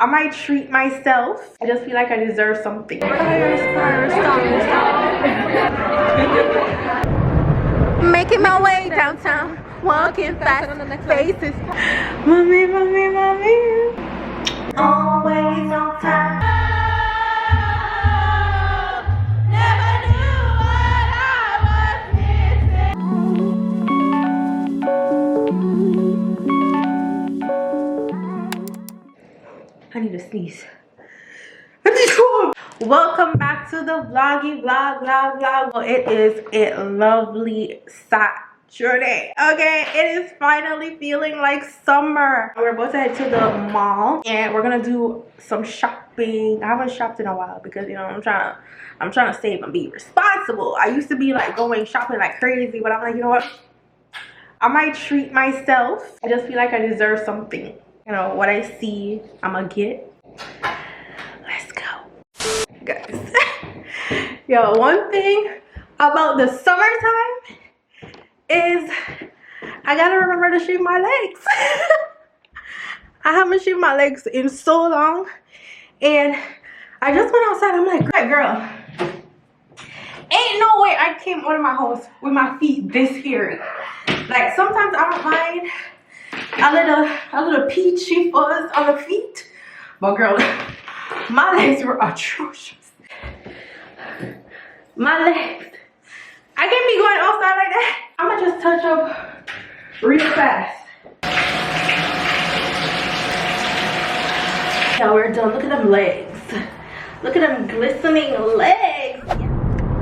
I might treat myself. I just feel like I deserve something. Making my way downtown, walking fast on the next faces. Mommy, mommy, mommy. Always on time. Never knew what I was missing. I need to sneeze. Welcome back to the vlog. Well, it is a lovely Saturday. Okay, it is finally feeling like summer. We're about to head to the mall and we're gonna do some shopping. I haven't shopped in a while because, you know, I'm trying to save and be responsible. I used to be like going shopping like crazy, but I'm like, you know what, I might treat myself. I just feel like I deserve something. You know, what I see, I'm gonna get. Let's go, guys. Yo, one thing about the summertime is I gotta remember to shave my legs. I haven't shaved my legs in so long, and I just went outside. I'm like, great girl, ain't no way I came out of my house with my feet this hairy. Like, sometimes I don't mind a little peachy fuzz on the feet, but girl, my legs were atrocious. My legs, I can't be going outside like that. I'm gonna just touch up real fast. Now we're done. Look at them legs. Look at them glistening legs.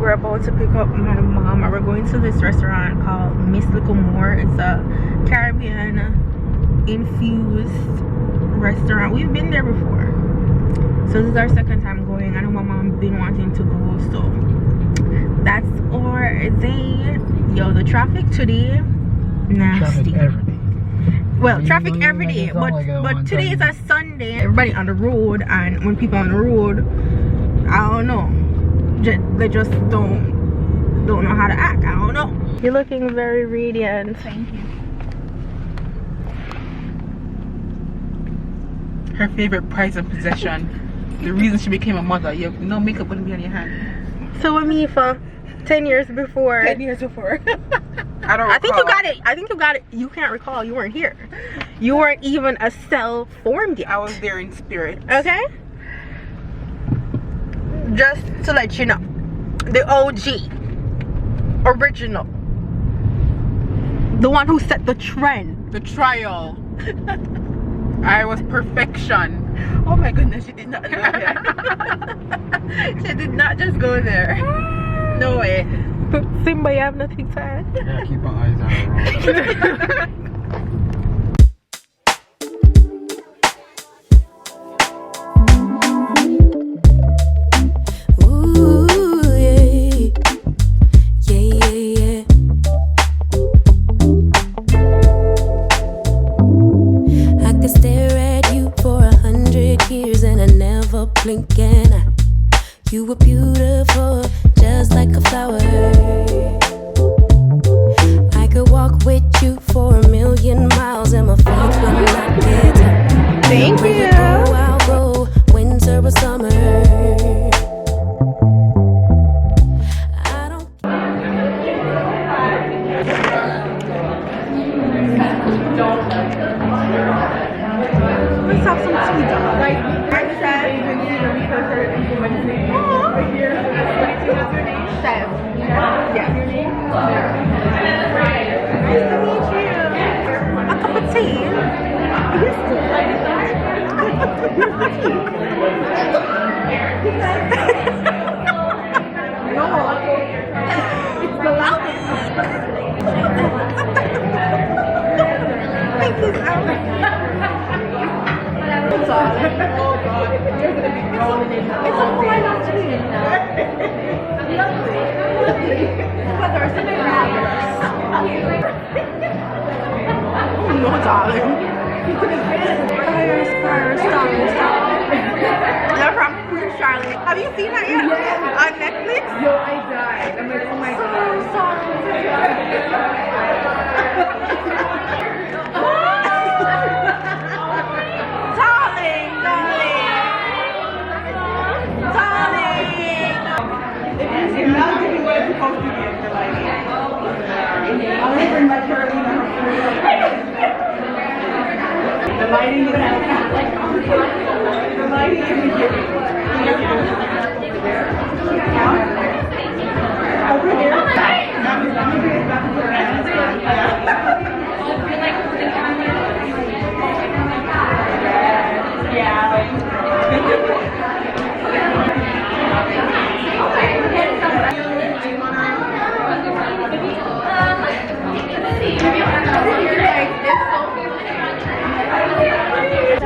We're about to pick up my mom and we're going to this restaurant called Miss Little More. It's a Caribbean infused restaurant. We've been there before, so this is our second time going. I know my mom been wanting to go, so that's our day. Yo, the traffic today, nasty. Traffic every day. Well, traffic every day, but today is a Sunday. Everybody on the road, and when people on the road, I don't know, they just don't know how to act. I don't know. You're looking very radiant. Thank you. Her favorite prize and possession. The reason she became a mother. You have no makeup wouldn't be on your hand. So with me for 10 years before. 10 years before. I think you got it. I think you got it. You can't recall. You weren't here. You weren't even a cell formed yet. I was there in spirit. Okay? Just to let you know. The OG. Original. The one who set the trend. The trial. I was perfection. Oh my goodness, she did not go there. She did not just go there. No way. Simba, you have nothing to add? Yeah, keep our eyes on the road. Blinking, you were beautiful, just like a flower. I could walk with you for 1,000,000 miles, and my feet will not get tired. Thank you. I'll go, winter or summer. I don't. Let's have some tea, dog. Chev. Yeah. Nice to meet you. A cup of tea. Yes. No. It's the loudest. Thank you, Alex. Oh God. You're gonna be rolling in. It's a whole lot to me. But there are so many rabbits. No, darling. They're from Queen Charlotte. Have you seen that yet? Yeah. On Netflix? Yo, I died. I'm like, oh my God. Darling.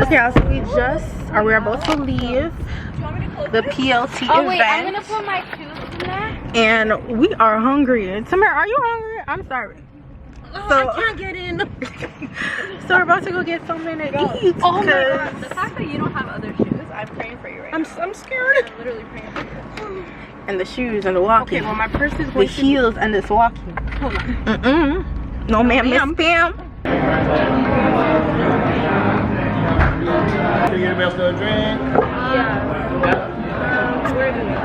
Okay, so we're about to leave the PLT Oh event. wait, I'm gonna put my shoes in there. And we are hungry. Tamara, are you hungry? I'm sorry. So I can't get in. so we're about to go get something to eat. Oh my god, the fact that you don't have other shoes, I'm praying for you right now. I'm scared. I'm literally praying for you. And the shoes and the walking. Okay, well my purse is The heels and this walking. Hold on. No ma'am, Miss Pam. Can you get me a drink? Yeah. Where do we go?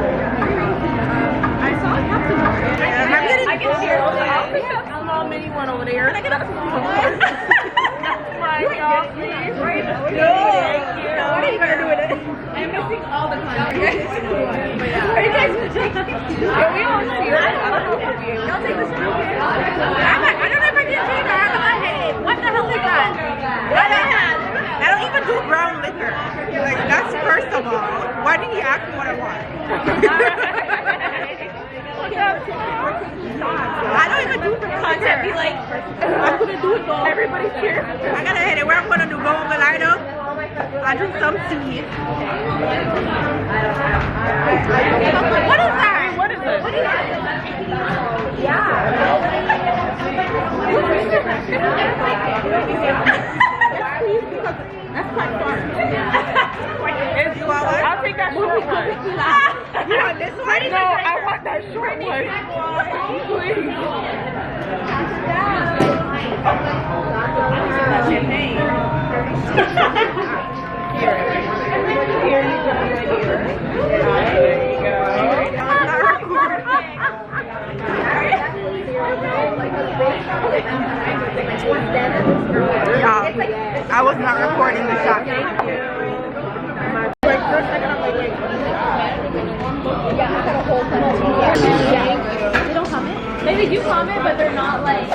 I saw a captain over there. I can hear it. I'll take a small mini one over there. Can I get a small one? My God, please. Right? No. Thank you. What are you going to do with it? I'm missing all the content. Are you guys going to take it? Are we all here? I don't know if we'll be able to. Y'all take this one? I don't know if I can take it. What the hell is that? I don't even do brown liquor. Like, that's first of all. Why did he ask me what I want? I don't even do content. Be like, I'm gonna do it though. Everybody's here. I gotta hit it. Where I'm gonna do go over light up. I drink some tea. What is that? What is it? What is that? That's quite fun. You want one? I'll take that short one. You want this one? No, I want that short one. Please. Here you go, right here. There you go. I was not recording the shot. Maybe you comment, but they're not like.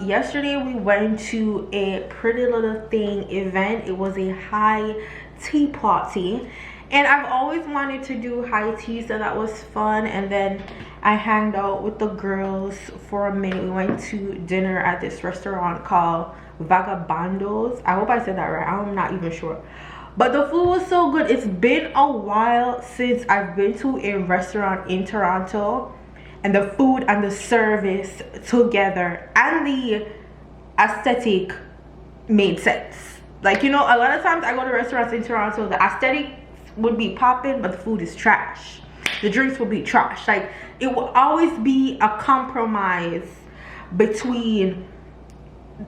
Yesterday we went to a Prettylittlething event. It was a high tea party, and I've always wanted to do high tea, so that was fun. And then I hanged out with the girls for a minute. We went to dinner at this restaurant called Vagabondos. I hope I said that right. I'm not even sure, but the food was so good. It's been a while since I've been to a restaurant in Toronto, and the food and the service together and the aesthetic made sense. Like, you know, a lot of times I go to restaurants in Toronto, the aesthetic would be popping, but the food is trash. The drinks will be trash. Like, it will always be a compromise between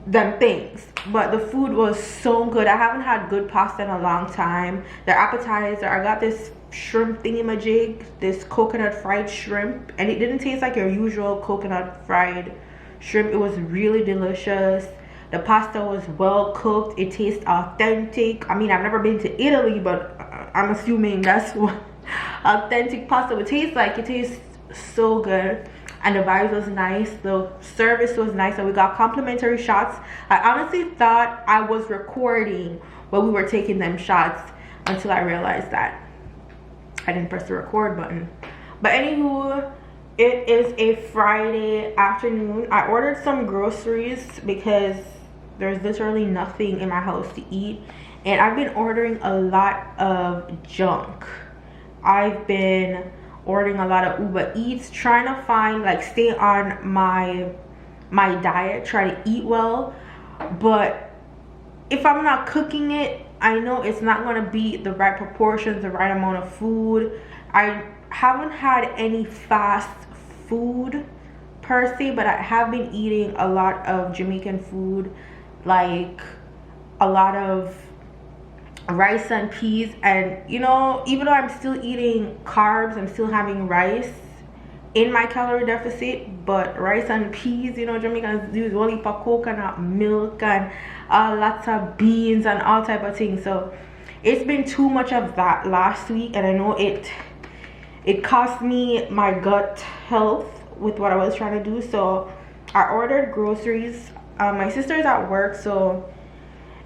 them things. But the food was so good. I haven't had good pasta in a long time. Their appetizer, I got this shrimp thingamajig, this coconut fried shrimp, and it didn't taste like your usual coconut fried shrimp. It was really delicious. The pasta was well cooked. It tastes authentic. I mean, I've never been to Italy, but I'm assuming that's what authentic pasta would taste like. It tastes so good, and the vibes was nice. The service was nice, and we got complimentary shots. I honestly thought I was recording when we were taking them shots until I realized that I didn't press the record button. But anywho, it is a Friday afternoon. I ordered some groceries because there's literally nothing in my house to eat, and I've been ordering a lot of junk. I've been ordering a lot of Uber Eats, trying to find, like, stay on my diet, try to eat well. But if I'm not cooking it, I know it's not going to be the right proportions, the right amount of food. I haven't had any fast food per se, but I have been eating a lot of Jamaican food, like a lot of rice and peas. And, you know, even though I'm still eating carbs, I'm still having rice in my calorie deficit, but rice and peas, you know, Jamaicans use only for coconut milk and lots of beans and all type of things. So it's been too much of that last week, and I know it cost me my gut health with what I was trying to do. So I ordered groceries. My sister's at work, so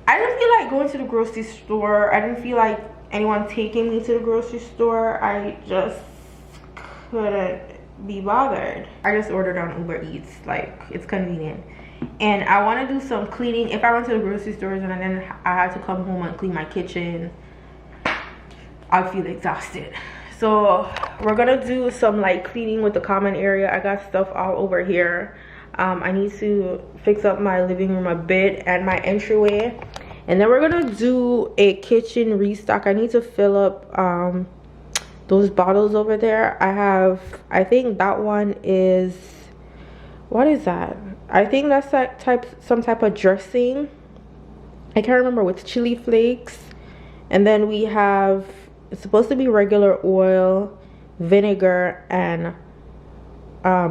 I didn't feel like going to the grocery store. I didn't feel like anyone taking me to the grocery store. I just couldn't be bothered. I just ordered on Uber Eats, like it's convenient. And I want to do some cleaning. If I went to the grocery stores and then I had to come home and clean my kitchen, I'd feel exhausted. So we're gonna do some like cleaning with the common area. I got stuff all over here. I need to fix up my living room a bit and my entryway, and then we're gonna do a kitchen restock. I need to fill up those bottles over there. I think that one is, what is that? I think that's that some type of dressing. I can't remember, with chili flakes. And then we have, it's supposed to be regular oil, vinegar, and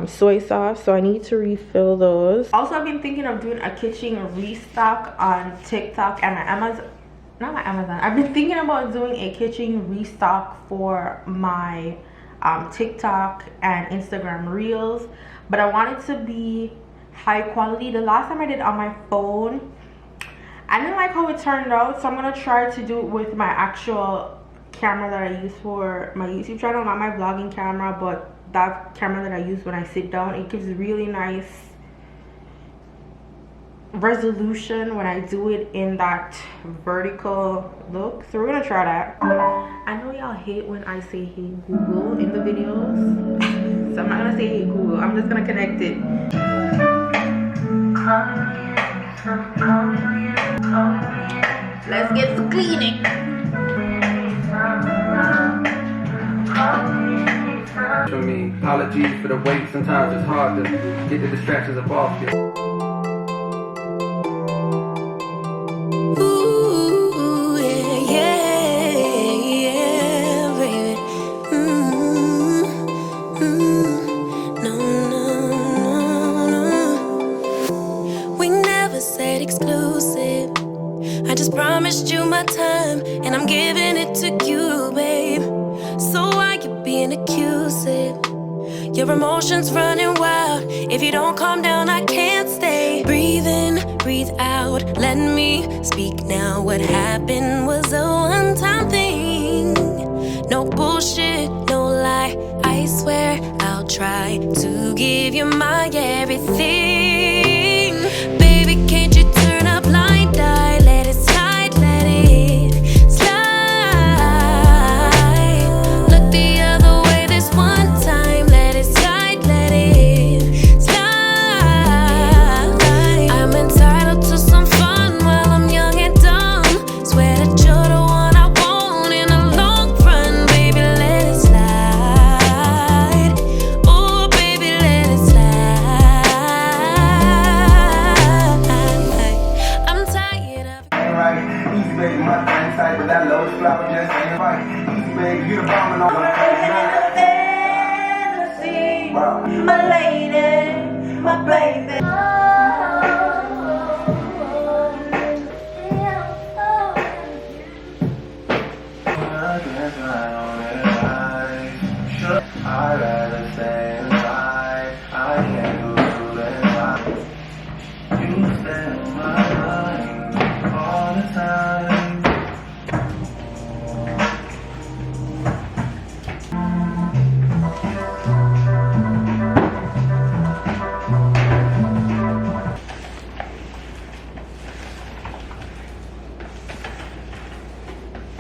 soy sauce. So I need to refill those. Also, I've been thinking of doing a kitchen restock on TikTok and my Amazon. Not my Amazon. I've been thinking about doing a kitchen restock for my TikTok and Instagram reels, but I want it to be high quality. The last time I did on my phone, I didn't like how it turned out, so I'm gonna try to do it with my actual camera that I use for my YouTube channel, not my vlogging camera, but that camera that I use when I sit down. It gives really nice resolution when I do it in that vertical look. So we're gonna try that. I know y'all hate when I say hey Google in the videos, so I'm not gonna say hey Google, I'm just gonna connect it. Let's get to cleaning. For me, apologies for the wait. Sometimes it's hard to get the distractions off you. Ooh, yeah, baby. No. We never said exclusive. I just promised you my time, and I'm giving it to you, babe. So why you being accusive? Your emotions running wild. If you don't calm down, I can't stay. Breathe in, breathe out. Let me speak now. What happened was a one-time thing. No bullshit, no lie. I swear I'll try to give you my everything. Baby, can't you turn a blind eye? Let it slide, let it slide. Look the other way this one time. Let it slide, let it slide. I'm entitled to some fun while I'm young and dumb. Swear that you're the one I want in the long run. Baby, let it slide. Oh, baby, let it slide. I'm tired of right. Easy baby, my thing tight, but that low flower just ain't right. Easy baby, you the bomb and all Wow. My lady, my baby. I'd rather stay inside. I can't go through it. You stay on my mind all the time.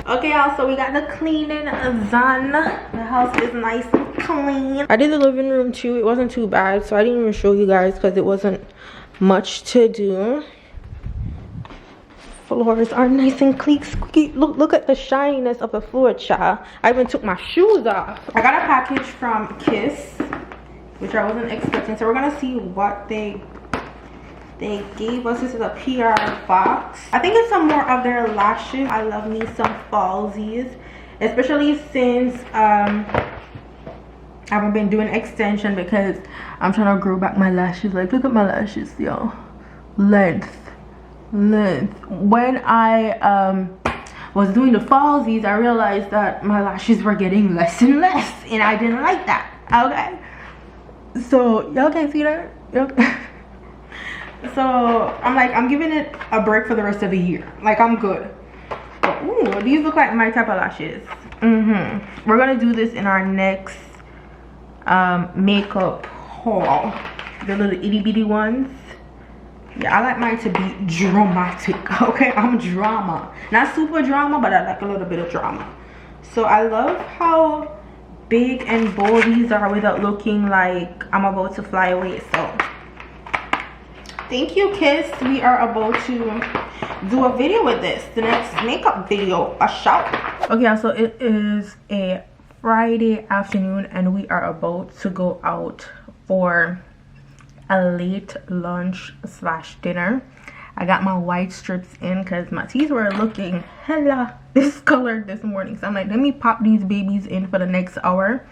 Okay, y'all, so we got the cleaning done. The house is nice and clean. I did the living room too. It wasn't too bad, so I didn't even show you guys because it wasn't much to do. Floors are nice and clean, squeaky. Look at the shininess of the floor, child. I even took my shoes off. I got a package from Kiss, which I wasn't expecting, so we're gonna see what they gave us. This is a PR box. I think it's some more of their lashes. I love me some falsies, especially since I I haven't been doing extension because I'm trying to grow back my lashes. Like, look at my lashes, y'all. Length. When I was doing the falsies, I realized that my lashes were getting less and less, and I didn't like that. Okay, so y'all can see that. So I'm like, I'm giving it a break for the rest of the year. Like, I'm good. But, ooh, these look like my type of lashes. We're gonna do this in our next makeup haul, the little itty bitty ones. Yeah, I like mine to be dramatic. Okay, I'm drama, not super drama, but I like a little bit of drama. So I love how big and bold these are without looking like I'm about to fly away. So thank you, Kiss. We are about to do a video with this, the next makeup video, a shout. Okay, so it is a Friday afternoon and we are about to go out for a late lunch / dinner. I got my white strips in because my teeth were looking hella discolored this morning, so I'm like, let me pop these babies in for the next hour.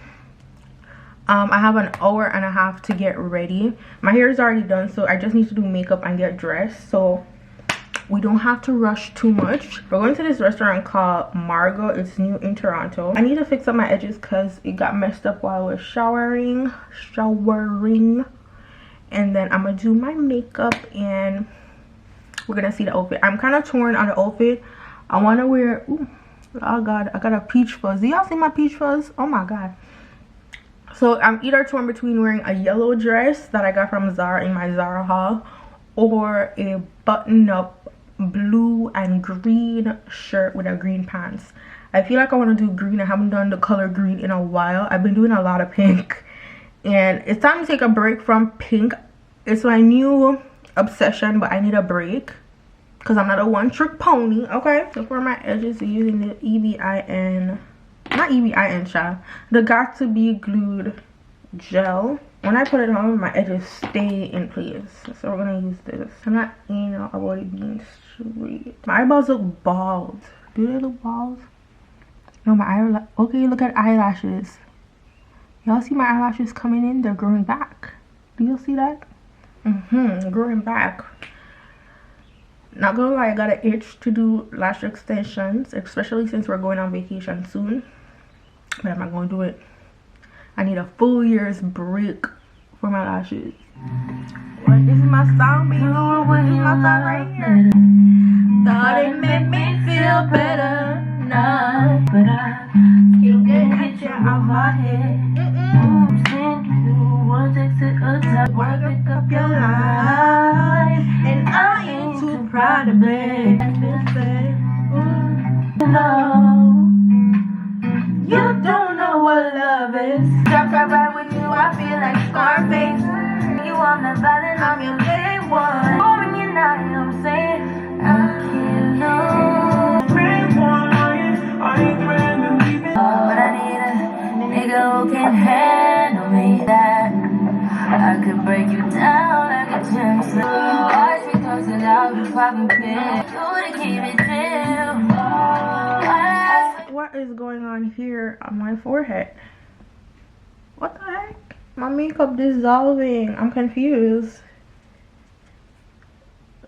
I have an hour and a half to get ready. My hair is already done, so I just need to do makeup and get dressed, so we don't have to rush too much. We're going to this restaurant called Margot. It's new in Toronto. I need to fix up my edges because it got messed up while I was showering. And then I'm gonna do my makeup and we're gonna see the outfit. I'm kind of torn on the outfit. I want to wear, ooh, oh god, I got a peach fuzz. Do y'all see my peach fuzz? Oh my god. So I'm either torn between wearing a yellow dress that I got from Zara in my Zara haul, or a button-up blue and green shirt with a green pants. I feel like I want to do green. I haven't done the color green in a while. I've been doing a lot of pink, and it's time to take a break from pink. It's my new obsession, but I need a break because I'm not a one-trick pony. Okay, so for my edges, we're using the EVIN, not EVIN, child, the Got To Be Glued gel. When I put it on, my edges stay in place, so we're gonna use this. I'm not anal about it being straight. My eyebrows look bald. Do they look bald? No, my eyelash. Okay, look at eyelashes. Y'all see my eyelashes coming in? They're growing back. Do you see that? Growing back. Not gonna lie, I got an itch to do lash extensions, especially since we're going on vacation soon. But I'm not gonna do it. I need a full year's break for my lashes. What? This is my song, baby. This is my song right here. Thought it made me feel better. Nah, but I still get a picture of my head. Work up your life, and I ain't too proud to beg. No, you don't know what love is. Jump right with you, I feel like Scarface. You on the ballot, I'm your day one. Boring you now, you know what I'm saying? I can't know. But I need a nigga who can handle me. That I could break you down like a gym. So watch me close it out, you poppin' pin. You would've keep it chill. What is going on here on my forehead? What the heck? My makeup dissolving. I'm confused.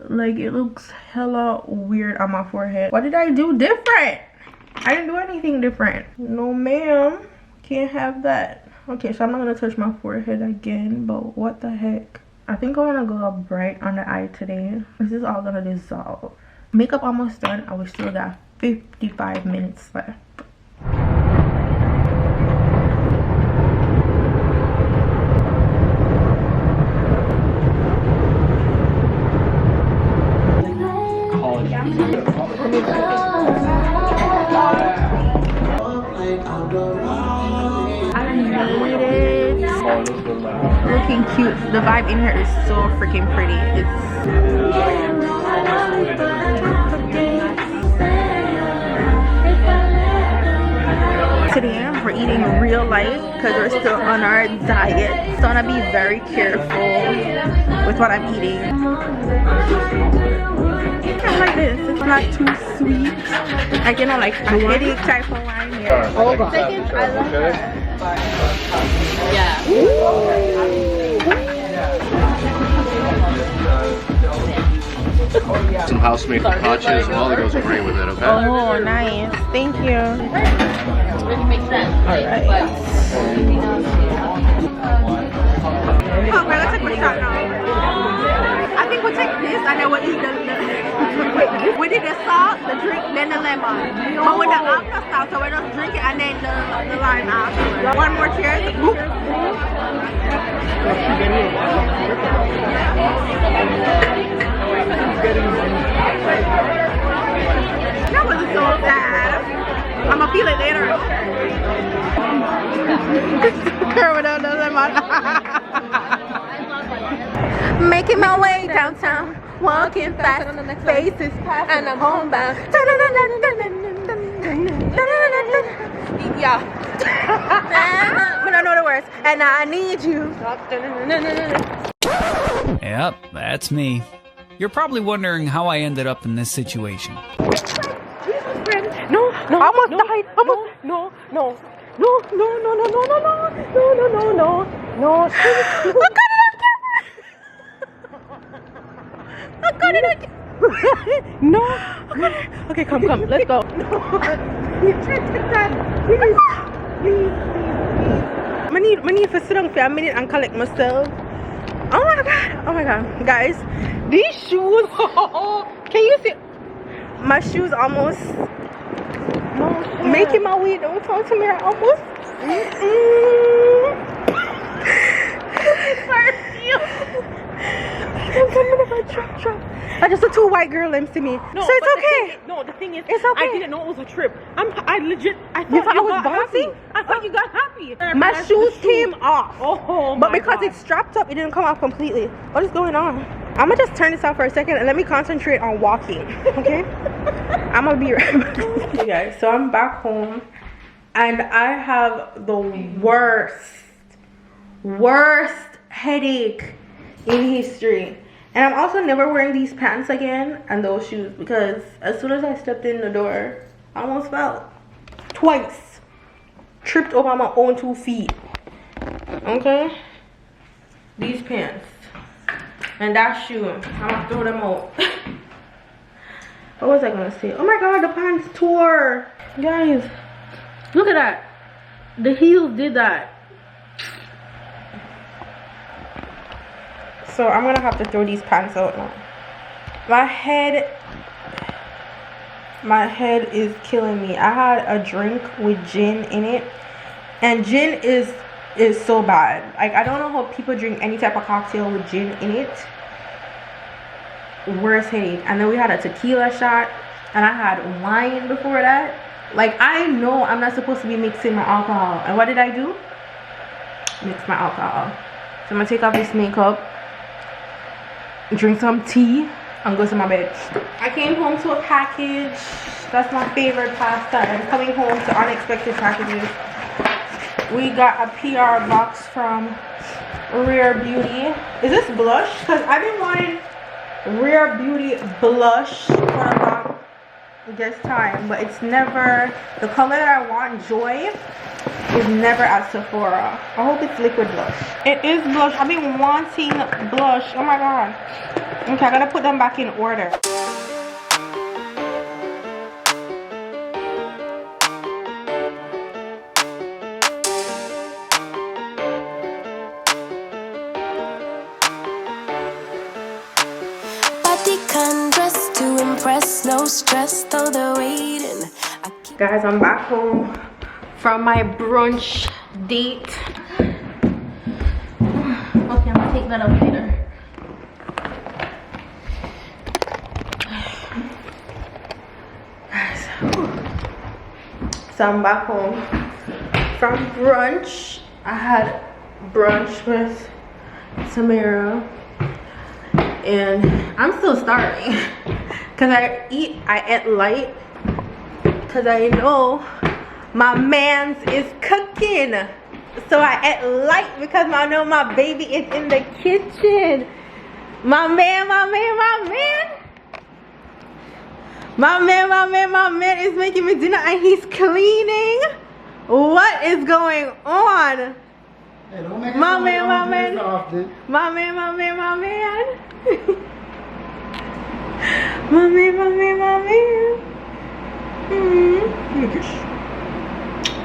Like, it looks hella weird on my forehead. What did I do different? I didn't do anything different. No ma'am, can't have that. Okay, so I'm not gonna touch my forehead again, but what the heck? I think I wanna go bright on the eye today. This is all gonna dissolve. Makeup almost done, and we still got 55 minutes left. Looking cute. The vibe in here is so freaking pretty. today. We're eating real light because we're still on our diet. So I'm gonna be very careful with what I'm eating. I like this. It's not too sweet. Like, you know, like a headache type of wine here. Hold on. Second, I love that. Yeah. Some house-made focaccia as well that goes great with it, okay? Oh, nice. Thank you. Really makes sense. Alright. Oh, we're gonna take a shot now. I think we'll take this and then we'll eat the we did the salt, the drink, then the lemon. But with the after salt, so we're just drinking and then the lime after. One more cheers. Boop. That was so sad. I'm gonna feel it later. Without the lemon. Making my way downtown, walking fast, faces and I'm homebound. Yeah. But I know the words. And I need you. Yep, that's me. You're probably wondering how I ended up in this situation. No, I almost died. No. I got it on camera. No. Okay, come. Let's go. I need to sit down for a minute and collect myself. Oh my god. Guys, these shoes. Can you see? My shoes almost. Making my way downtown to me. Almost. I just a two white girl limbs to me. No, so it's okay. The thing is, it's okay. I didn't know it was a trip. I thought you you thought I was got bouncing? happy. I thought you got happy. My shoes came off. Oh, but because it's strapped up, it didn't come off completely. What is going on? I'm gonna just turn this off for a second and let me concentrate on walking. Okay? I'm gonna be right back. Okay, guys, so I'm back home and I have the worst headache in history. And I'm also never wearing these pants again and those shoes because as soon as I stepped in the door, I almost fell. Twice. Tripped over my own 2 feet. Okay? These pants. And that shoe. I'm gonna throw them out. What was I gonna say? Oh my god, the pants tore. Guys, look at that. The heels did that. So I'm gonna have to throw these pants out now. My head is killing me. I had a drink with gin in it, and gin is so bad. Like, I don't know how people drink any type of cocktail with gin in it. Worst headache. And then we had a tequila shot, and I had wine before that. Like, I know I'm not supposed to be mixing my alcohol, and what did I do? Mix my alcohol. So I'm gonna take off this makeup, drink some tea, and go to my bed. I came home to a package. That's my favorite pasta. I'm coming home to unexpected packages. We got a PR box from Rare Beauty. Is this blush? Because I've been wanting Rare Beauty blush for about this time, but it's never the color that I want. Joy is never at Sephora. I hope it's liquid blush. It is blush. I've been wanting blush. Oh my god. Okay, I gotta put them back in order. Body can dress to impress, no stress, though they're waiting. Guys, I'm back home from my brunch date. Okay, I'm gonna take that up later. Guys, so I'm back home from brunch. I had brunch with Samira, and I'm still starving because I ate light because I know my man's is cooking. So I ate light because I know my baby is in the kitchen. My man is making me dinner and he's cleaning. What is going on? Hey, don't make My man.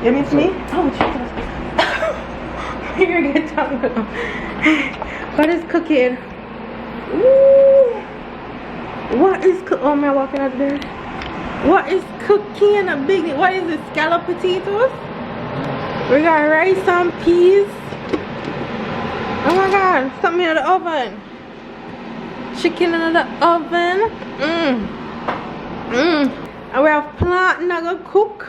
You miss me? Oh, Jesus. You're gonna get tongue. What is cooking? Ooh. What is cooking? Oh, am I walking out there? What is cooking? A big. What is this? Scallop potatoes? We got rice and peas. Oh my God! Something in the oven. Chicken in the oven. And we have plant nugget cook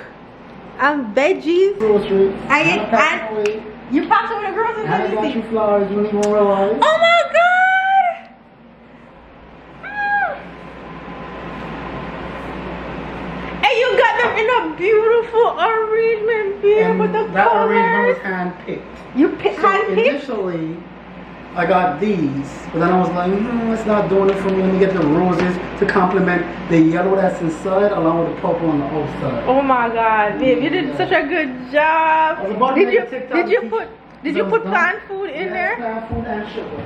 and veggies. Groceries. And you packed away the groceries. I got you flowers. You don't even realize. Oh my God! And you got them in a beautiful arrangement here And with the that colors. arrangement was hand-picked. You So handpicked? initially, I got these, but then I was like, it's not doing it for me. Let me get the roses to complement the yellow that's inside, along with the purple on the outside. Oh my God, babe, you did such a good job. I was about to make a TikTok Did you piece. put plant food in there? Plant food and sugar.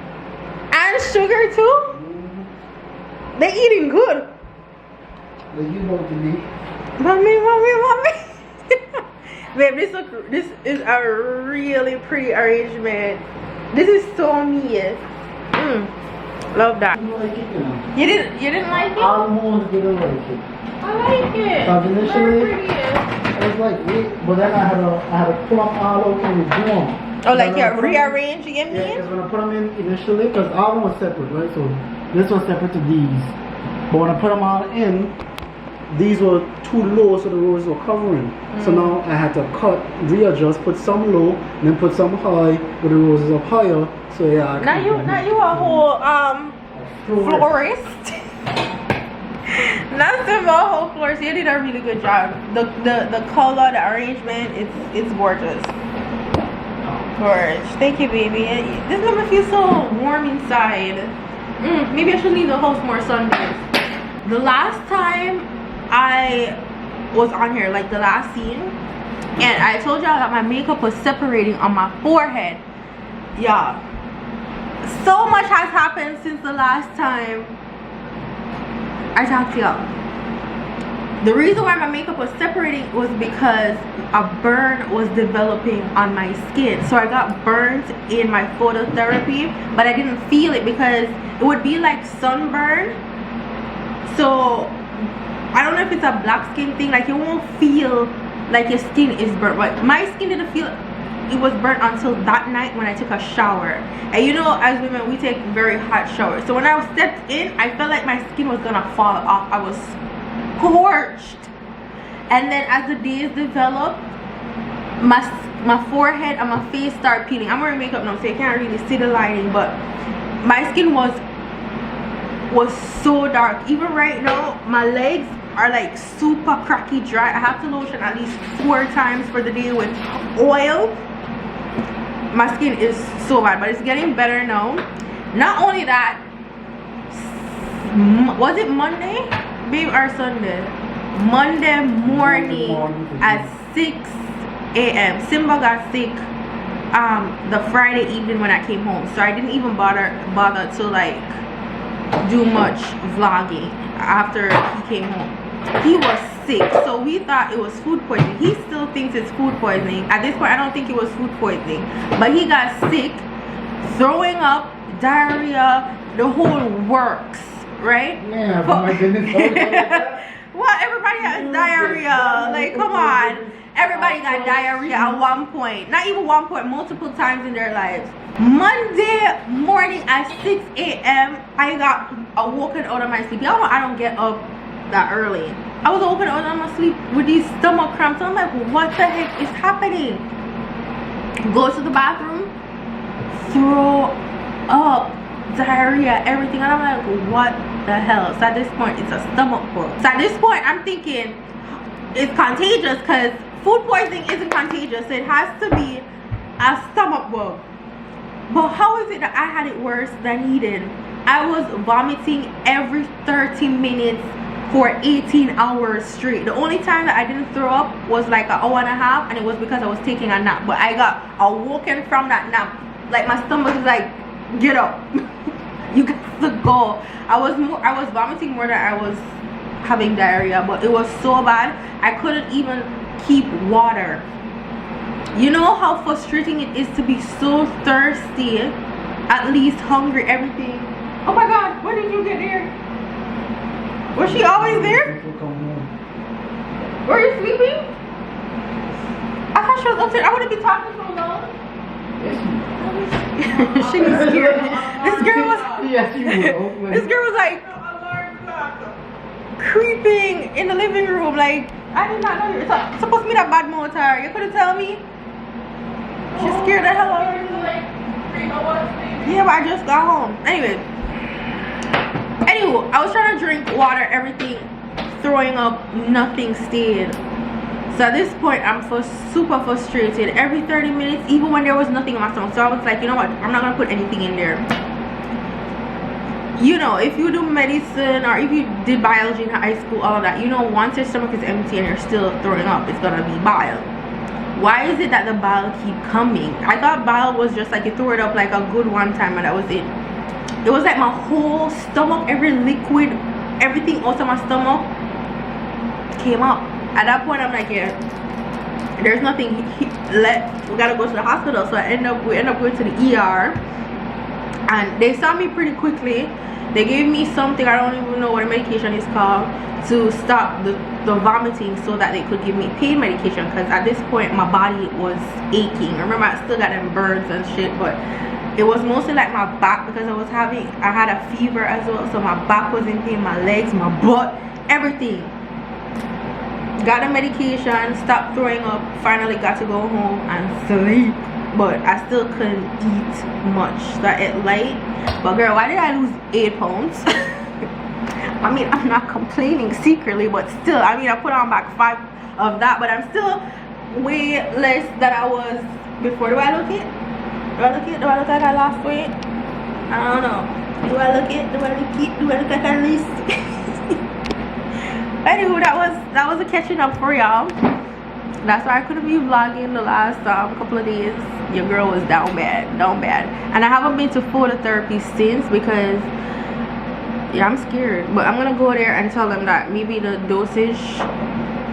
And sugar too? They eating good. But you know to me. Mommy. Babe, this is a really pretty arrangement. This is so me. Love that. You like it, you know. You didn't like it? Almost didn't like it. I like it. Because initially, Very pretty. I was like, wait, but then I had to pull up all out and do them. Oh, like you're rearranging it, Yeah, mean? because when I put them in initially, because all of them was separate, right? So this was separate to these. But when I put them all in, these were too low, so the roses were covering. So now I had to readjust, put some low, and then put some high, with the roses up higher. So yeah. Now you a whole florist. Not a whole florist. You did a really good job. The color, the arrangement, it's gorgeous. Gorgeous. Thank you, baby. This makes me feel so warm inside. Maybe I should leave the house more Sundays. The last time I was on here, like the last scene, and I told y'all that my makeup was separating on my forehead. Yeah, so much has happened since the last time I talked to y'all. The reason why my makeup was separating was because a burn was developing on my skin. So I got burnt in my phototherapy, but I didn't feel it because it would be like sunburn. So I don't know if it's a black skin thing, like you won't feel like your skin is burnt, but my skin didn't feel it was burnt until that night when I took a shower. And you know, as women, we take very hot showers. So when I stepped in, I felt like my skin was gonna fall off. I was scorched. And then as the days developed, my forehead and my face started peeling. I'm wearing makeup now, so you can't really see the lighting, but my skin was so dark. Even right now, my legs are like super cracky dry. I have to lotion at least 4 times for the day with oil. My skin is so bad, but it's getting better now. Not only that, was it Monday, babe, or Sunday? Monday morning at 6 a.m. Simba got sick the Friday evening when I came home, so I didn't even bother to like do much vlogging after he came home. He was sick, so we thought it was food poisoning. He still thinks it's food poisoning. At this point, I don't think it was food poisoning, but he got sick, throwing up, diarrhea, the whole works, right? Yeah, but my goodness. Well, everybody has diarrhea. Like, come on. Everybody got diarrhea at one point. Not even one point, multiple times in their lives. Monday morning at 6 a.m. I got woken out of my sleep. Y'all know I don't get up that early. I was woken out of my sleep with these stomach cramps. I'm like, what the heck is happening? Go to the bathroom, throw up, diarrhea, everything. And I'm like, what the hell? So at this point, it's a stomach bug. So at this point, I'm thinking it's contagious because food poisoning isn't contagious, so it has to be a stomach bug. But how is it that I had it worse than he did? I was vomiting every 30 minutes for 18 hours straight. The only time that I didn't throw up was like an hour and a half, and it was because I was taking a nap. But I got awoken from that nap. Like my stomach was like, get up. You got to go. I was vomiting more than I was having diarrhea, but it was so bad I couldn't even keep water. You know how frustrating it is to be so thirsty, at least hungry, everything. Oh my god, when did you get there? Was she always there? Were you sleeping? I thought she was upstairs. I wouldn't be talking so long. She was scared. This girl was this girl was like creeping in the living room. Like, I did not know you were supposed to be that bad motor. You couldn't tell me? She scared the hell out of me. Yeah, but I just got home. Anyway, I was trying to drink water, everything, throwing up, nothing stayed. So at this point, I'm super frustrated. Every 30 minutes, even when there was nothing in my stomach. So I was like, you know what? I'm not gonna put anything in there. You know, if you do medicine or if you did biology in high school, all of that, you know, once your stomach is empty and you're still throwing up, it's gonna be bile. Why is it that the bile keep coming? I thought bile was just like you throw it up like a good one time and that was it. It was like my whole stomach, every liquid, everything out of my stomach came up. At that point, I'm like, yeah, there's nothing left. We gotta go to the hospital. So we end up going to the ER, and they saw me pretty quickly. They gave me something, I don't even know what the medication is called, to stop the vomiting so that they could give me pain medication, because at this point my body was aching. Remember, I still got them burns and shit, but it was mostly like my back, because I had a fever as well, so my back was in pain, my legs, my butt, everything. Got the medication, stopped throwing up, finally got to go home and sleep, but I still couldn't eat much. So I ate light. But girl, why did I lose 8 pounds? I mean, I'm not complaining secretly, but still, I mean, I put on back 5 of that, but I'm still way less than I was before. Do I look it? Do I look like I lost weight? I don't know. Do I look like I lose? Anywho, that was a catching up for y'all. That's why I couldn't be vlogging the last couple of days. Your girl was down bad, and I haven't been to phototherapy since because yeah, I'm scared. But I'm gonna go there and tell them that maybe the dosage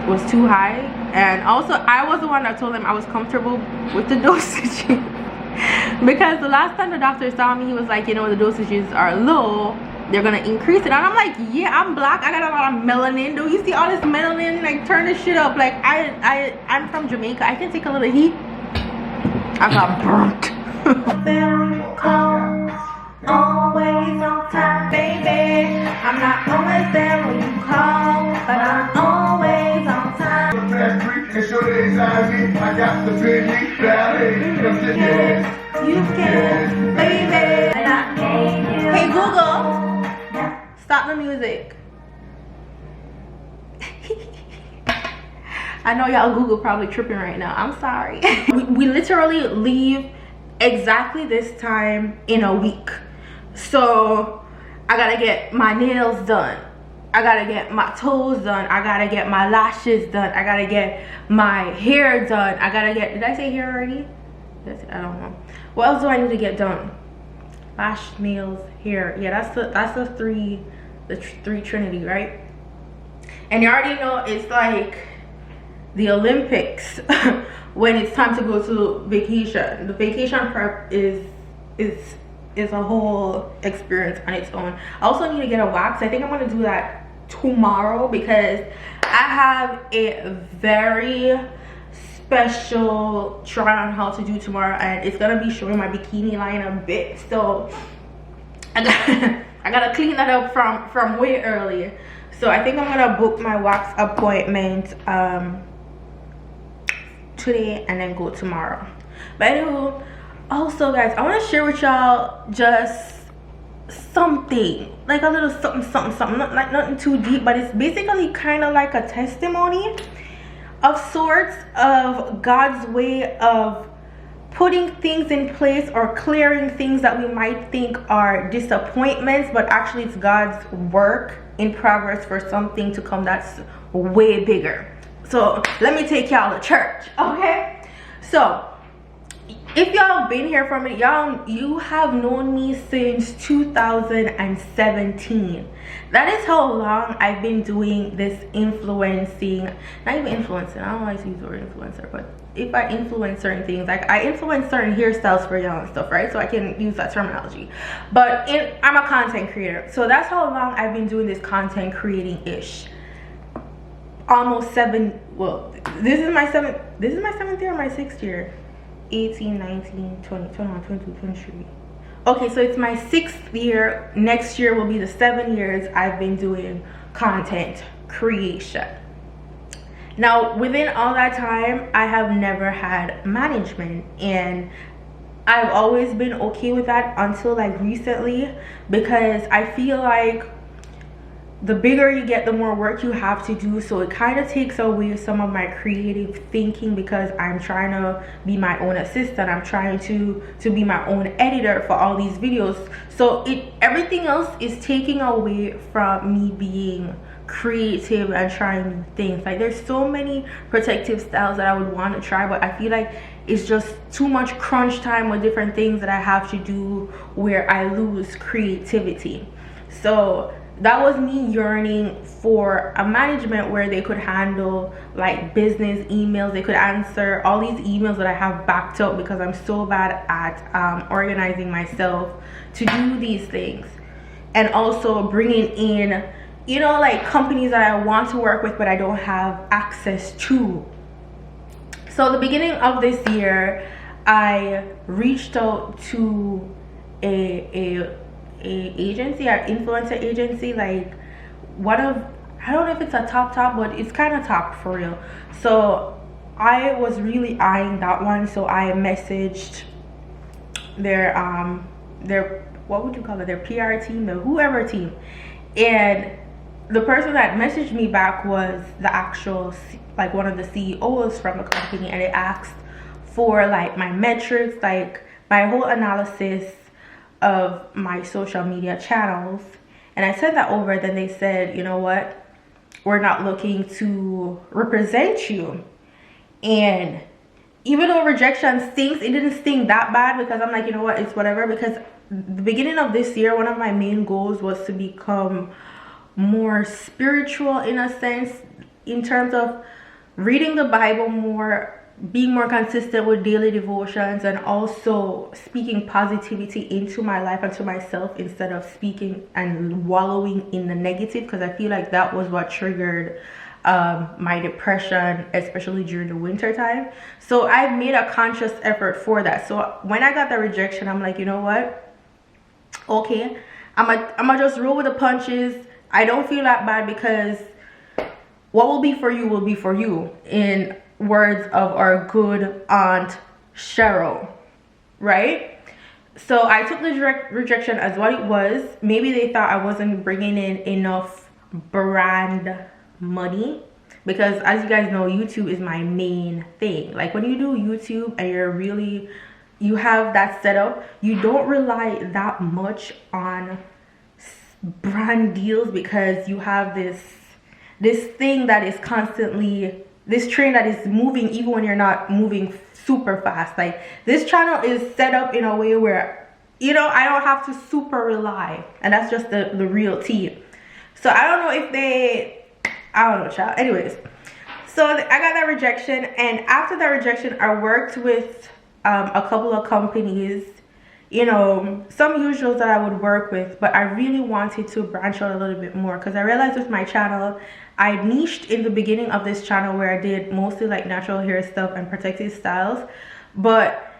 was too high, and also I was the one that told them I was comfortable with the dosage. Because the last time the doctor saw me, he was like, you know, the dosages are low, they're gonna increase it. And I'm like, yeah, I'm black, I got a lot of melanin. Do you see all this melanin? Like, turn this shit up. Like, I'm from Jamaica, I can take a little heat. I got burnt. Always on time, baby. I'm not always there when you call, but I'm always on time. I got the big You can, baby. Hey Google, stop the music. I know y'all Google probably tripping right now. I'm sorry. we literally leave exactly this time in a week. So I gotta get my nails done, I gotta get my toes done, I gotta get my lashes done, I gotta get my hair done, I gotta get, did I say hair already? I don't know. What else do I need to get done? Lash, nails, hair. Yeah, that's the three trinity, right? And you already know it's like the Olympics when it's time to go to vacation. The vacation prep is a whole experience on its own. I also need to get a wax. I think I'm gonna do that tomorrow because I have a very special try on how to do tomorrow, and it's gonna be showing my bikini line a bit, so I gotta clean that up from way early. So I think I'm gonna book my wax appointment today and then go tomorrow. But anyway, also guys, I want to share with y'all just something, like a little something, not like nothing too deep, but it's basically kind of like a testimony. of sorts of God's way of putting things in place or clearing things that we might think are disappointments, but actually it's God's work in progress for something to come that's way bigger. So let me take y'all to church, okay? So if y'all been here for me, you have known me since 2017. That is how long I've been doing this influencing, not even influencing, I don't like to use the word influencer, but if I influence certain things, like I influence certain hairstyles for y'all and stuff, right? So I can use that terminology. But I'm a content creator, so that's how long I've been doing this content creating ish. Almost 7. Well, this is my 7th year or my 6th year. 18, 19, 20, 21, 22, 23. Okay, so it's my 6th year. Next year will be the 7 years I've been doing content creation. Now, within all that time, I have never had management, and I've always been okay with that until like recently, because I feel like the bigger you get, the more work you have to do, so it kind of takes away some of my creative thinking, because I'm trying to be my own assistant, I'm trying to be my own editor for all these videos, so everything else is taking away from me being creative and trying new things. Like, there's so many protective styles that I would want to try, but I feel like it's just too much crunch time with different things that I have to do where I lose creativity. So that was me yearning for a management where they could handle like business emails, they could answer all these emails that I have backed up, because I'm so bad at organizing myself to do these things, and also bringing in, you know, like companies that I want to work with but I don't have access to. So the beginning of this year, I reached out to a agency, an influencer agency, like one of, I don't know if it's a top, but it's kind of top for real. So I was really eyeing that one, so I messaged their what would you call it, their PR team, the whoever team, and the person that messaged me back was the actual, like one of the CEOs from the company, and it asked for like my metrics, like my whole analysis of my social media channels, and I sent that over. Then they said, you know what, we're not looking to represent you. And even though rejection stings, it didn't sting that bad, because I'm like, you know what, it's whatever, because the beginning of this year, one of my main goals was to become more spiritual, in a sense, in terms of reading the Bible more, being more consistent with daily devotions, and also speaking positivity into my life and to myself, instead of speaking and wallowing in the negative, because I feel like that was what triggered my depression, especially during the winter time. So I made a conscious effort for that. So when I got the rejection, I'm like, you know what, okay, I'm gonna just roll with the punches. I don't feel that bad, because what will be for you will be for you, in words of our good aunt Cheryl, right? So I took the direct rejection as what it was. Maybe they thought I wasn't bringing in enough brand money, because as you guys know, YouTube is my main thing. Like, when you do YouTube and you have that set up, you don't rely that much on brand deals, because you have this thing that is constantly, this train that is moving even when you're not moving super fast. Like, this channel is set up in a way where, you know, I don't have to super rely, and that's just the real tea. So I don't know if I don't know, child. Anyways, so I got that rejection, and after that rejection, I worked with a couple of companies, you know, some usuals that I would work with, but I really wanted to branch out a little bit more, because I realized with my channel, I niched in the beginning of this channel where I did mostly like natural hair stuff and protective styles, but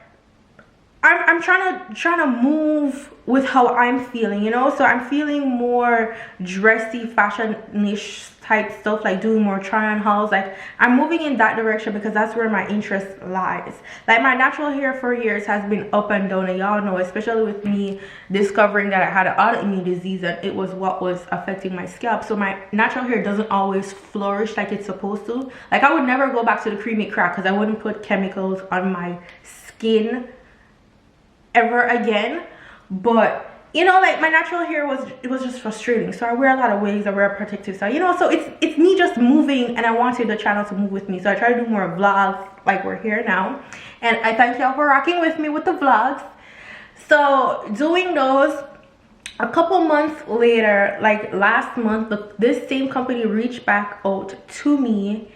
I'm trying to move with how I'm feeling, you know. So I'm feeling more dressy, fashion-ish type stuff, like doing more try-on hauls. Like I'm moving in that direction because that's where my interest lies. Like my natural hair for years has been up and down, and y'all know, especially with me discovering that I had an autoimmune disease and it was what was affecting my scalp. So my natural hair doesn't always flourish like it's supposed to. Like I would never go back to the creamy crack because I wouldn't put chemicals on my skin ever again. But you know, like my natural hair was just frustrating, so I wear a lot of wigs, I wear a protective style, you know. So it's me just moving, and I wanted the channel to move with me, so I try to do more vlogs like we're here now. And I thank y'all for rocking with me with the vlogs. So doing those, a couple months later, like last month, this same company reached back out to me,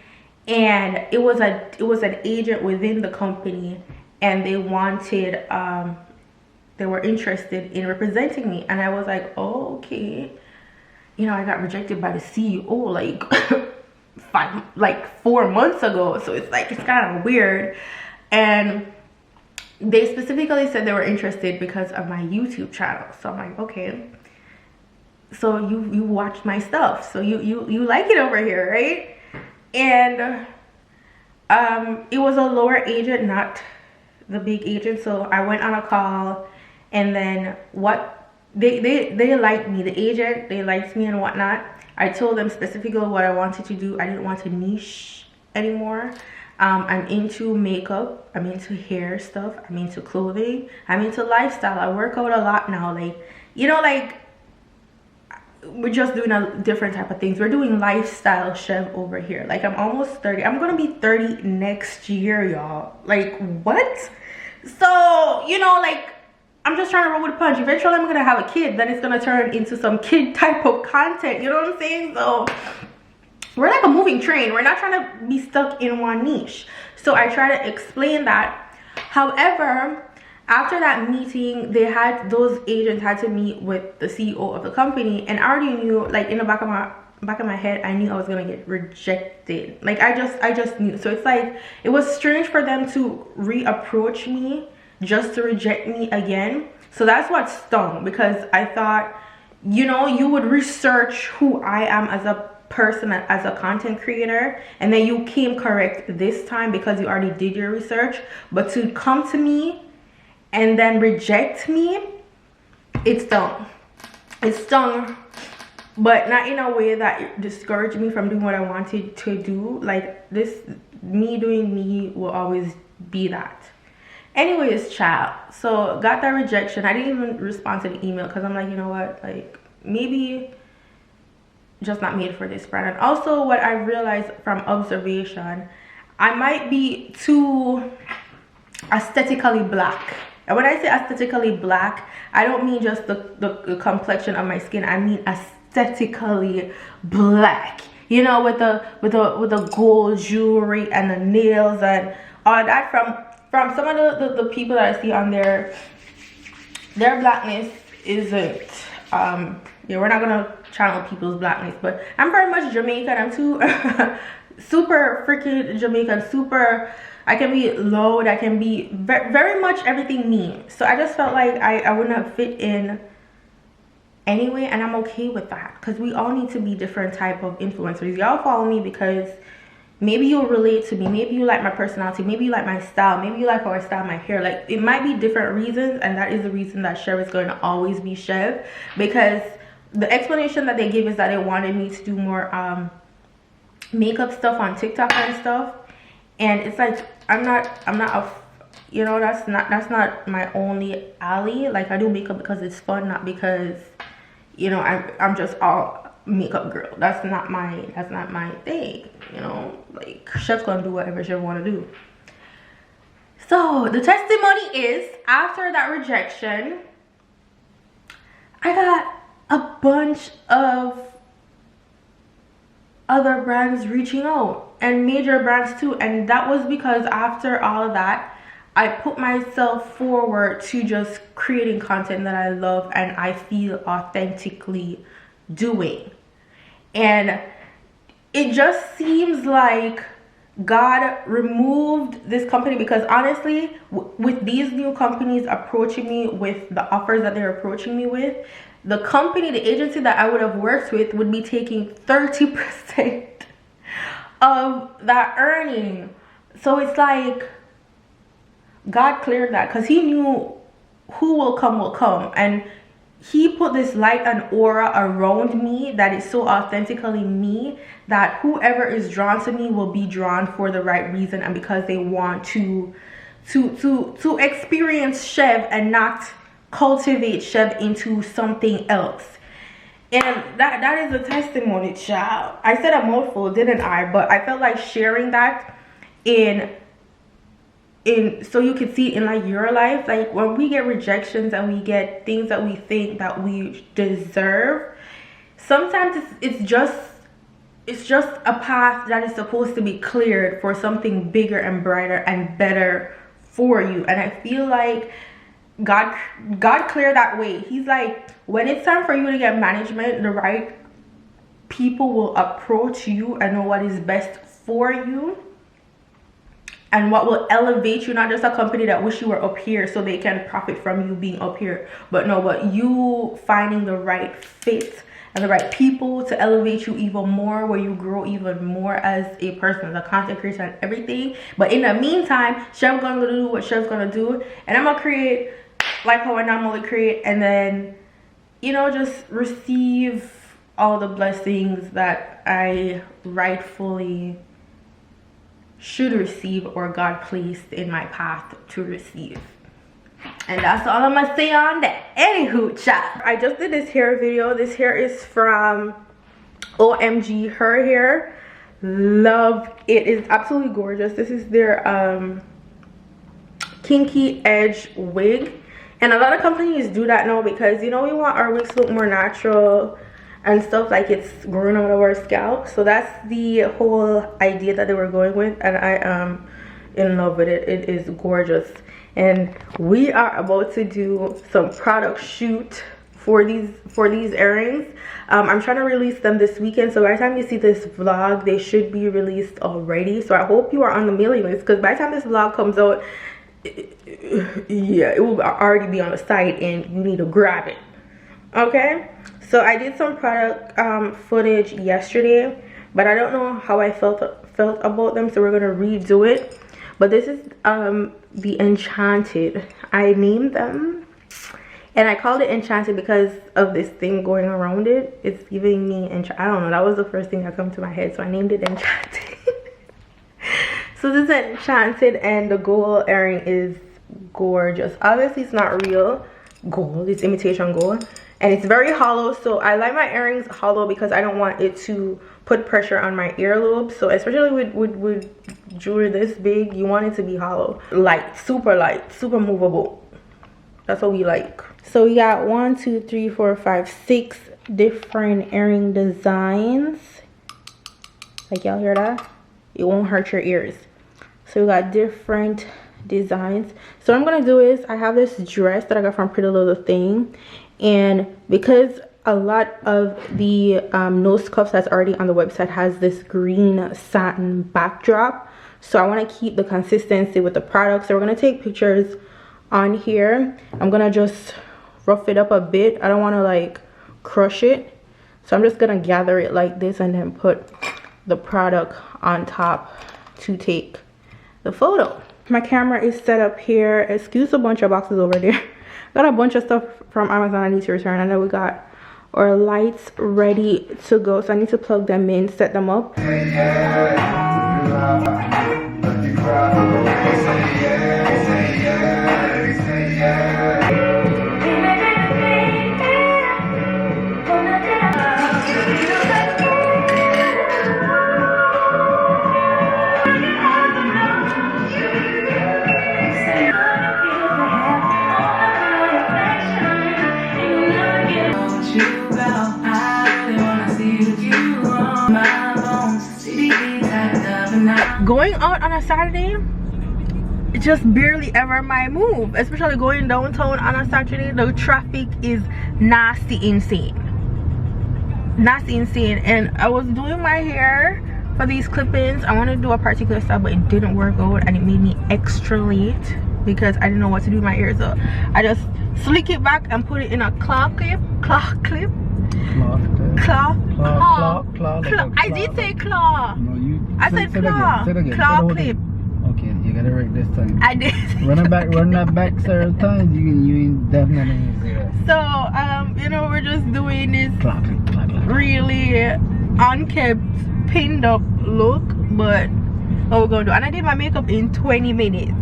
and it was an agent within the company, and they wanted they were interested in representing me. And I was like, oh, okay. You know, I got rejected by the CEO like 4 months ago, so it's like, it's kind of weird. And they specifically said they were interested because of my YouTube channel. So I'm like, okay, so you watch my stuff, so you like it over here, right? And it was a lower agent, not the big agent. So I went on a call, and then what they liked me, the agent, they liked me and whatnot. I told them specifically what I wanted to do. I didn't want to niche anymore. I'm into makeup, I'm into hair stuff, I'm into clothing, I'm into lifestyle. I work out a lot now, like, you know, like we're just doing a different type of things. We're doing lifestyle Chev over here. Like I'm almost 30. I'm gonna be 30 next year, y'all. Like what? So, you know, like I'm just trying to roll with a punch. Eventually I'm gonna have a kid, then it's gonna turn into some kid type of content, you know what I'm saying? So we're like a moving train. We're not trying to be stuck in one niche. So I try to explain that. However, after that meeting, those agents had to meet with the CEO of the company, and I already knew, like in the back of my head, I knew I was gonna get rejected. Like I just knew. So it's like, it was strange for them to reapproach me just to reject me again. So that's what stung, because I thought, you know, you would research who I am as a person, as a content creator, and then you came correct this time because you already did your research. But to come to me and then reject me, it stung. It stung, but not in a way that discouraged me from doing what I wanted to do. Like this, me doing me will always be that. Anyways, child, so got that rejection. I didn't even respond to the email because I'm like, you know what, like maybe just not made for this brand. And also what I realized from observation, I might be too aesthetically black. And when I say aesthetically black, I don't mean just the complexion of my skin. I mean aesthetically black. You know, with the gold jewelry and the nails and all that. From some of the people that I see on their blackness isn't yeah, we're not gonna channel people's blackness, but I'm very much Jamaican. I'm too super freaking Jamaican, super. I can be loud, I can be very much everything me. So I just felt like I wouldn't have fit in anyway, and I'm okay with that, because we all need to be different type of influencers. Y'all follow me because maybe you'll relate to me, maybe you like my personality, maybe you like my style, maybe you like how I style my hair. Like it might be different reasons, and that is the reason that Chev is going to always be Chev, because the explanation that they give is that they wanted me to do more makeup stuff on TikTok and stuff. And it's like, I'm not a, you know, that's not my only alley. Like I do makeup because it's fun, not because, you know, I'm just all makeup girl. That's not my thing, you know. Like Chev's gonna do whatever Chev wanna do. So the testimony is, after that rejection, I got a bunch of other brands reaching out, and major brands too. And that was because after all of that, I put myself forward to just creating content that I love and I feel authentically doing. And it just seems like God removed this company, because honestly, with these new companies approaching me with the offers that they're approaching me with, the company, the agency that I would have worked with would be taking 30% of that earning. So it's like God cleared that, because he knew who will come, and he put this light and aura around me that is so authentically me, that whoever is drawn to me will be drawn for the right reason, and because they want to experience Chev and not cultivate Chev into something else. And that is a testimony, child. I said a mouthful, didn't I? But I felt like sharing that in so you could see it in like your life. Like when we get rejections and we get things that we think that we deserve, sometimes it's just a path that is supposed to be cleared for something bigger and brighter and better for you. And I feel like God cleared that way. He's like, when it's time for you to get management, the right people will approach you and know what is best for you and what will elevate you. Not just a company that wish you were up here so they can profit from you being up here, but you finding the right fit and the right people to elevate you even more, where you grow even more as a person, as a content creator and everything. But in the meantime, Chev's gonna do what Chev's gonna do, and I'm gonna create like how I normally create, and then, you know, just receive all the blessings that I rightfully should receive, or God placed in my path to receive. And that's all I'm gonna say on that. Anywho, child, I just did this hair video. This hair is from OMG Her Hair. Love it. It's absolutely gorgeous. This is their kinky edge wig, and a lot of companies do that now because, you know, we want our wigs to look more natural and stuff, like it's growing out of our scalp. So that's the whole idea that they were going with, and I am in love with it. It is gorgeous. And we are about to do some product shoot for these earrings. I'm trying to release them this weekend, so by the time you see this vlog, they should be released already. So I hope you are on the mailing list, because by the time this vlog comes out, yeah, it will already be on the site and you need to grab it. Okay, so I did some product footage yesterday, but I don't know how I felt about them, so we're gonna redo it. But this is the Enchanted. I named them, and I called it Enchanted because of this thing going around it. It's giving me I don't know, that was the first thing that came to my head, so I named it Enchanted. So this is Enchanted, and the gold earring is gorgeous. Obviously it's not real gold, it's imitation gold, and it's very hollow. So I like my earrings hollow because I don't want it to put pressure on my earlobes. So especially with jewelry this big, you want it to be hollow, light, super movable. That's what we like. So we got 1, 2, 3, 4, 5, 6 different earring designs. Like, y'all hear that? It won't hurt your ears. So we got different designs. So what I'm gonna do is, I have this dress that I got from Prettylittlething, and because a lot of the nose cuffs that's already on the website has this green satin backdrop, so I want to keep the consistency with the product. So we're gonna take pictures on here. I'm gonna just rough it up a bit. I don't want to like crush it, so I'm just gonna gather it like this and then put the product on top to take the photo. My camera is set up here. Excuse a bunch of boxes over there. Got a bunch of stuff from Amazon I need to return, and then we got our lights ready to go, so I need to plug them in, set them up. Going out on a Saturday, just barely ever my move, especially going downtown on a Saturday. The traffic is nasty insane, and I was doing my hair for these clip-ins. I wanted to do a particular style, but it didn't work out and it made me extra late because I didn't know what to do with my ears. So I just slick it back and put it in a claw clip. I did say claw. No, you. I said claw. Claw clip. Okay, you got it right this time. I did. Run that back several times. You definitely say that. So you know, we're just doing this really unkept, pinned up look, but what we're gonna do. And I did my makeup in 20 minutes.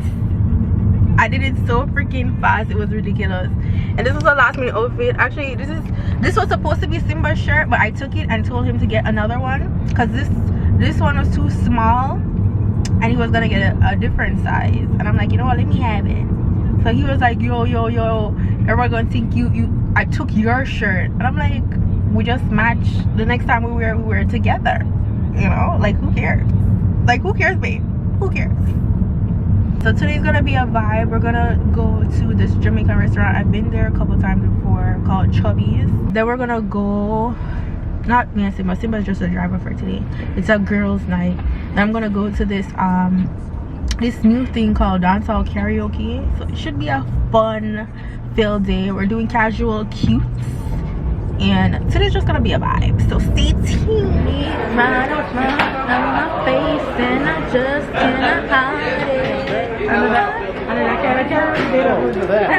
I did it so freaking fast, it was ridiculous. And this was a last minute outfit. Actually, this was supposed to be Simba's shirt, but I took it and told him to get another one because this one was too small and he was gonna get a different size. And I'm like, you know what, let me have it. So he was like, yo, everyone gonna think I took your shirt. And I'm like, we just matched. The next time we were together, you know, like who cares? Like who cares, babe? Who cares? So today's gonna be a vibe. We're gonna go to this Jamaican restaurant. I've been there a couple times before, called Chev B. Then we're gonna go, not me and Simba. Simba's just a driver for today. It's a girls' night. Then I'm gonna go to this new thing called Dancehall Karaoke. So it should be a fun filled day. We're doing casual cutes, and today's just gonna be a vibe. So stay tuned. Right on my face, and I just cannot hide it. And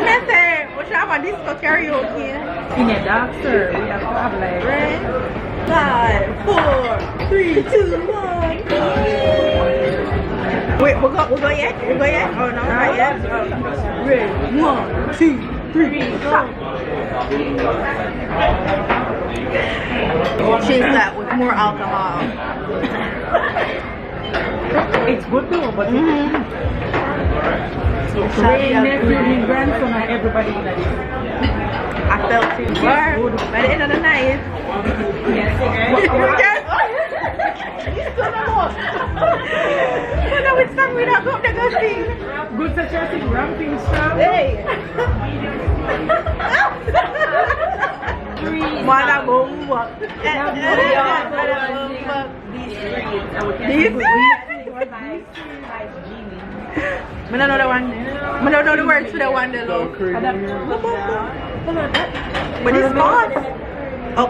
listen, we should have a disco karaoke in a dark, sir. We have to have like 5, 4, 3, 2, 1. Wait, we'll go yet? We'll go yet? Oh no, not yet. Ready? 1, 2, 3, 4. Chase that with more alcohol. It's good too, but grandson and everybody in it. I felt it. By the end of the night. Yes. Which song we don't go to go sing? Good such as in ramping stuff. Hey. Mother bomba. I don't know the one. I don't know the words for the one they love. But it's fun. Oh,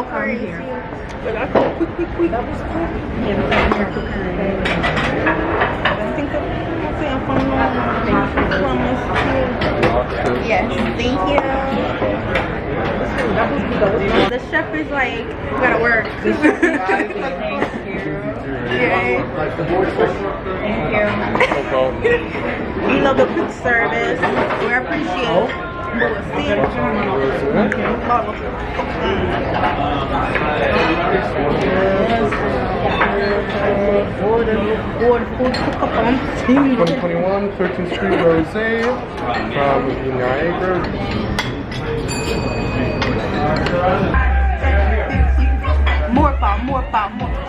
curry here. Quick. That was cool. Yes, thank you. The chef is like, we gotta work. Thank you. We love the quick service. We appreciate it. Good food cook up on 2021 13th Street Rosé from Niagara. More.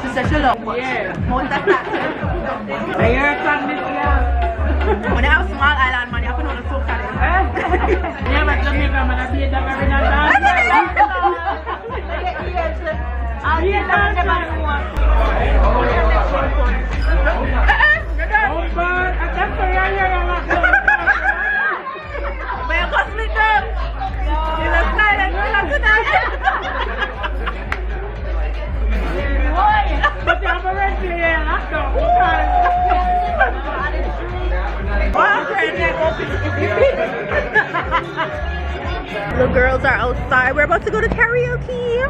She said she love more. Yeah. More than that. When I have small island man, you have to know the soul kind of. Yeah, but let me come and be a very nice. The girls are outside. We're about to go to karaoke.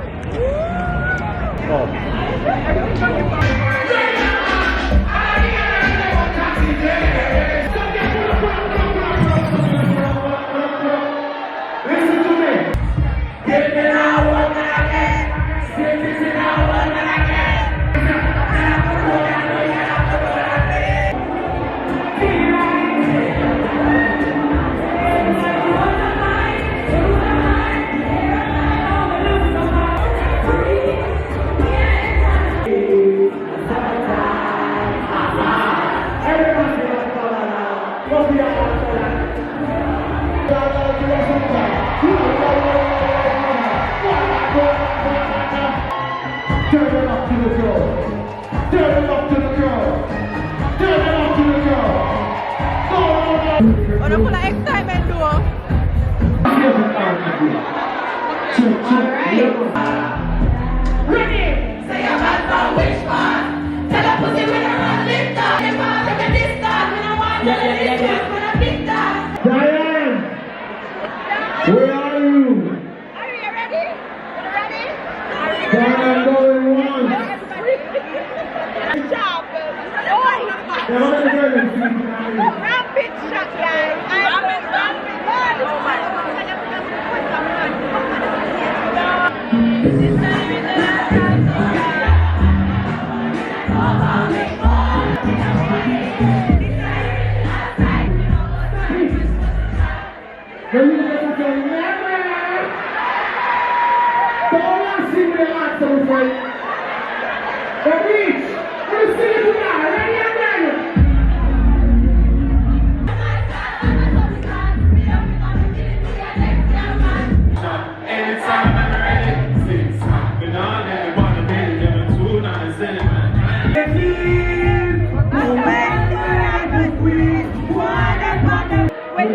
You're full of excitement, though. Ready? Say a man from which one? Tell a pussy when I run lift up. If I look at this time, when I want to lift up, when I big time. Diane, where are you? Are you ready? Ready? Diane, going once. Sharp. Rapid shot, guys. Rapid. Oh my God. When